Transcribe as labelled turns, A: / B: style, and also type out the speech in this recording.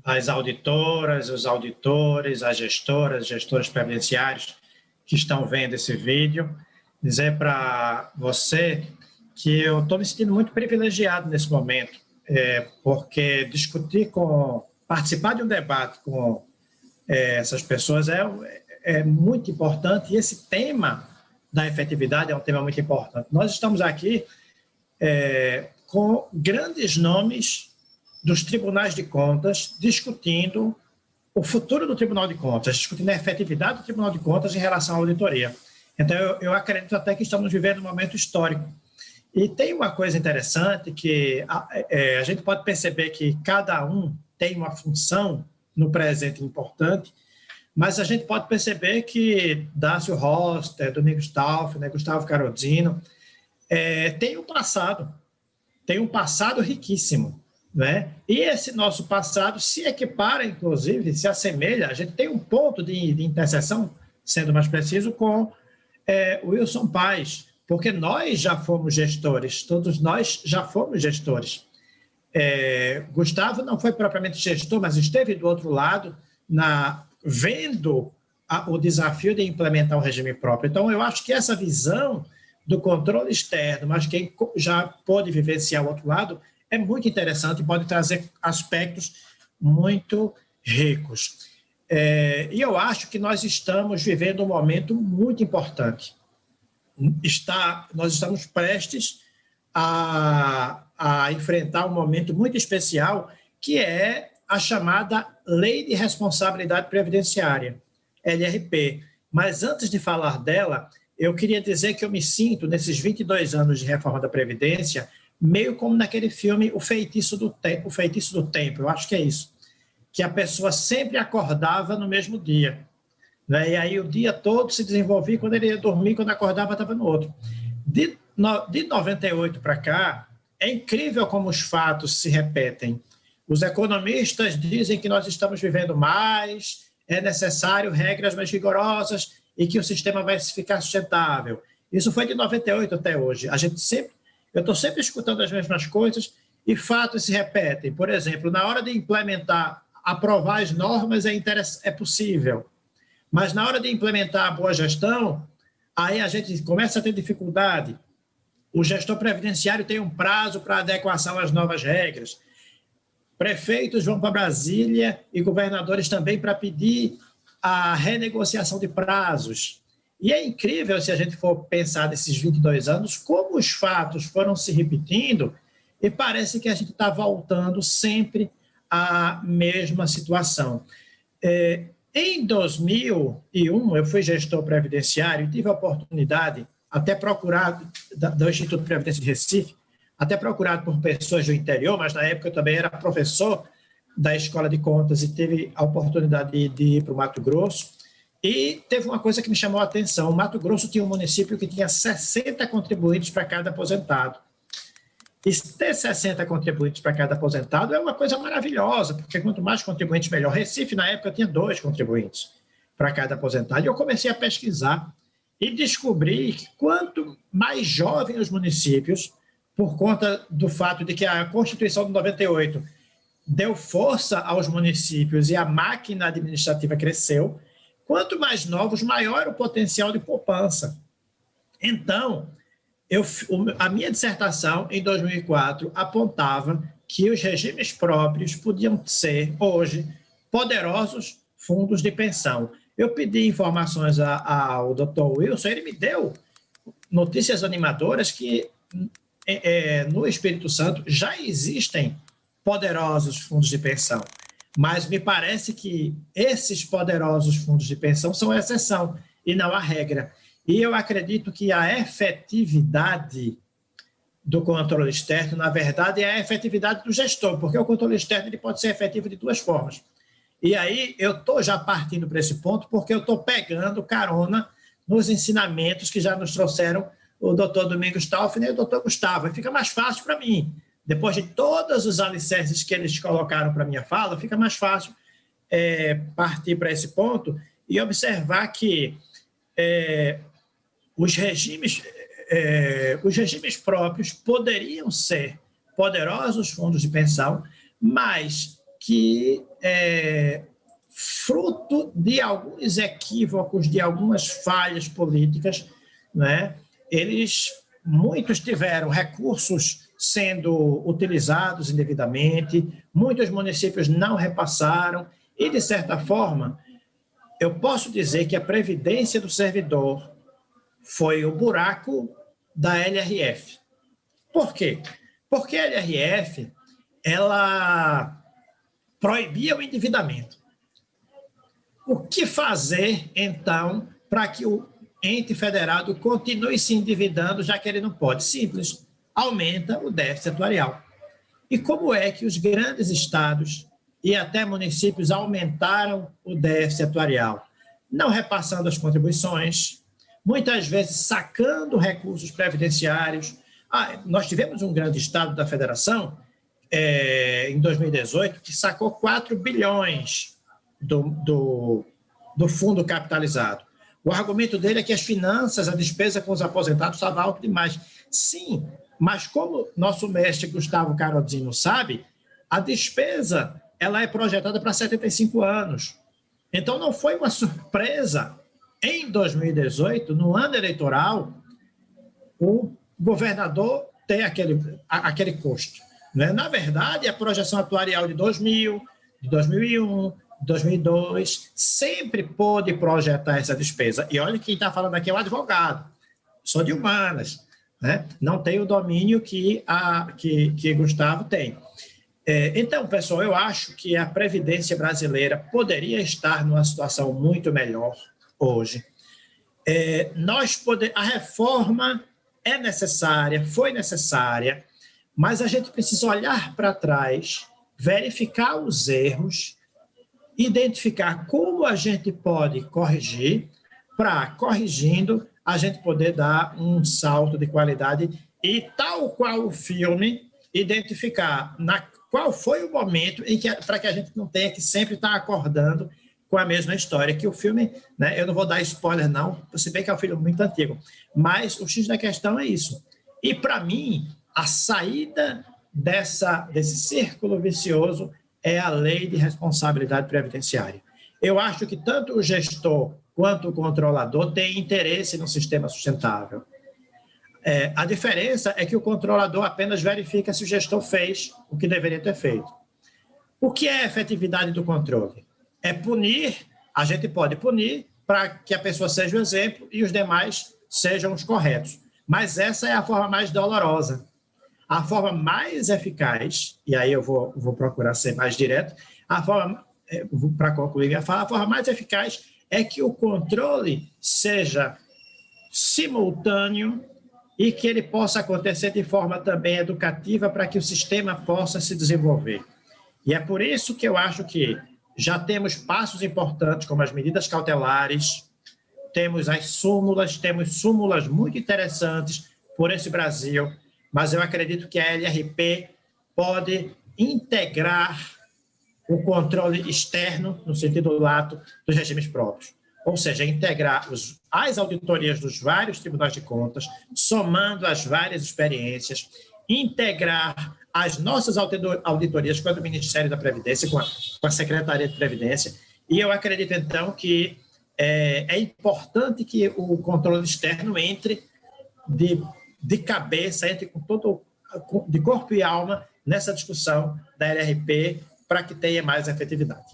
A: as auditoras, os auditores, as gestoras, gestores previdenciários que estão vendo esse vídeo, dizer para você que eu estou me sentindo muito privilegiado nesse momento, porque participar de um debate com essas pessoas é muito importante, e esse tema da efetividade é um tema muito importante. Nós estamos aqui com grandes nomes dos tribunais de contas discutindo o futuro do Tribunal de Contas, discutindo a efetividade do Tribunal de Contas em relação à auditoria. Então, eu acredito até que estamos vivendo um momento histórico. E tem uma coisa interessante que a gente pode perceber que cada um tem uma função no presente importante, mas a gente pode perceber que Dácio Roster, Domingos Stauffer, Gustavo Carozino, tem um passado riquíssimo, né? E esse nosso passado se equipara, inclusive, se assemelha, a gente tem um ponto de interseção, sendo mais preciso, com Wilson Paes, porque nós já fomos gestores, todos nós já fomos gestores. Gustavo não foi propriamente gestor, mas esteve do outro lado, vendo o desafio de implementar um regime próprio. Então, eu acho que essa visão do controle externo, mas quem já pôde vivenciar o outro lado, é muito interessante e pode trazer aspectos muito ricos. E eu acho que nós estamos vivendo um momento muito importante. Nós estamos prestes a enfrentar um momento muito especial, que é a chamada Lei de Responsabilidade Previdenciária, LRP. Mas antes de falar dela, eu queria dizer que eu me sinto, nesses 22 anos de reforma da Previdência, meio como naquele filme O Feitiço do Tempo, eu acho que é isso, que a pessoa sempre acordava no mesmo dia, né? E aí o dia todo se desenvolvia, quando ele ia dormir, quando acordava, estava no outro. De 98 para cá, é incrível como os fatos se repetem. Os economistas dizem que nós estamos vivendo mais, é necessário regras mais rigorosas e que o sistema vai ficar sustentável. Isso foi de 98 até hoje. Eu estou sempre escutando as mesmas coisas e fatos se repetem. Por exemplo, na hora de implementar, aprovar as normas é possível, mas na hora de implementar a boa gestão, aí a gente começa a ter dificuldade. O gestor previdenciário tem um prazo para adequação às novas regras. Prefeitos vão para Brasília e governadores também para pedir a renegociação de prazos. E é incrível, se a gente for pensar nesses 22 anos, como os fatos foram se repetindo e parece que a gente está voltando sempre à mesma situação. Em 2001, eu fui gestor previdenciário e tive a oportunidade, até procurado, do Instituto de Previdência de Recife, até procurado por pessoas do interior, mas na época eu também era professor da Escola de Contas e teve a oportunidade de ir para o Mato Grosso. E teve uma coisa que me chamou a atenção. O Mato Grosso tinha um município que tinha 60 contribuintes para cada aposentado. E ter 60 contribuintes para cada aposentado é uma coisa maravilhosa, porque quanto mais contribuintes, melhor. Recife, na época, tinha 2 contribuintes para cada aposentado. E eu comecei a pesquisar e descobri que quanto mais jovem os municípios, por conta do fato de que a Constituição de 98 deu força aos municípios e a máquina administrativa cresceu, quanto mais novos, maior o potencial de poupança. Então, a minha dissertação, em 2004, apontava que os regimes próprios podiam ser, hoje, poderosos fundos de pensão. Eu pedi informações ao Dr. Wilson, ele me deu notícias animadoras que no Espírito Santo já existem poderosos fundos de pensão. Mas me parece que esses poderosos fundos de pensão são a exceção e não a regra. E eu acredito que a efetividade do controle externo, na verdade, é a efetividade do gestor, porque o controle externo ele pode ser efetivo de 2 formas. E aí eu estou já partindo para esse ponto, porque eu estou pegando carona nos ensinamentos que já nos trouxeram o doutor Domingos Stauffer e o doutor Gustavo. E fica mais fácil para mim. Depois de todos os alicerces que eles colocaram para a minha fala, fica mais fácil partir para esse ponto e observar que os regimes próprios poderiam ser poderosos fundos de pensão, mas que fruto de alguns equívocos, de algumas falhas políticas, né, muitos tiveram recursos sendo utilizados indevidamente, muitos municípios não repassaram, e, de certa forma, eu posso dizer que a previdência do servidor foi o buraco da LRF. Por quê? Porque a LRF, ela proibia o endividamento. O que fazer, então, para que o ente federado continue se endividando, já que ele não pode? Simples, aumenta o déficit atuarial. E como é que os grandes estados e até municípios aumentaram o déficit atuarial? Não repassando as contribuições, muitas vezes sacando recursos previdenciários. Nós tivemos um grande estado da federação, em 2018, que sacou 4 bilhões do fundo capitalizado. O argumento dele é que as finanças, a despesa com os aposentados estava alta demais. Sim, mas como nosso mestre Gustavo Carodino sabe, a despesa ela é projetada para 75 anos. Então, não foi uma surpresa, em 2018, no ano eleitoral, o governador ter aquele custo. Né? Na verdade, a projeção atuarial de 2000, de 2001, 2002, sempre pôde projetar essa despesa. E olha, quem está falando aqui é um advogado, sou de humanas, né? Não tenho o domínio que Gustavo tem. Então, pessoal, eu acho que a Previdência brasileira poderia estar numa situação muito melhor hoje. A reforma é necessária, foi necessária, mas a gente precisa olhar para trás, verificar os erros, identificar como a gente pode corrigir, para, corrigindo, a gente poder dar um salto de qualidade e, tal qual o filme, identificar qual foi o momento para que a gente não tenha que sempre estar acordando com a mesma história, que o filme, né, eu não vou dar spoiler não, se bem que é um filme muito antigo, mas o X da questão é isso. E, para mim, a saída desse círculo vicioso é a lei de responsabilidade previdenciária. Eu acho que tanto o gestor quanto o controlador têm interesse no sistema sustentável. A diferença é que o controlador apenas verifica se o gestor fez o que deveria ter feito. O que é a efetividade do controle? É punir, a gente pode punir para que a pessoa seja o exemplo e os demais sejam os corretos. Mas essa é a forma mais dolorosa. A forma mais eficaz, e aí eu vou procurar ser mais direto, para concluir minha fala, a forma mais eficaz é que o controle seja simultâneo e que ele possa acontecer de forma também educativa para que o sistema possa se desenvolver. E é por isso que eu acho que já temos passos importantes, como as medidas cautelares, temos súmulas muito interessantes por esse Brasil, mas eu acredito que a LRP pode integrar o controle externo, no sentido lato, dos regimes próprios. Ou seja, integrar as auditorias dos vários tribunais de contas, somando as várias experiências, integrar as nossas auditorias com a do Ministério da Previdência, com a Secretaria de Previdência, e eu acredito, então, que é importante que o controle externo entre de cabeça, entre de corpo e alma nessa discussão da LRP para que tenha mais efetividade.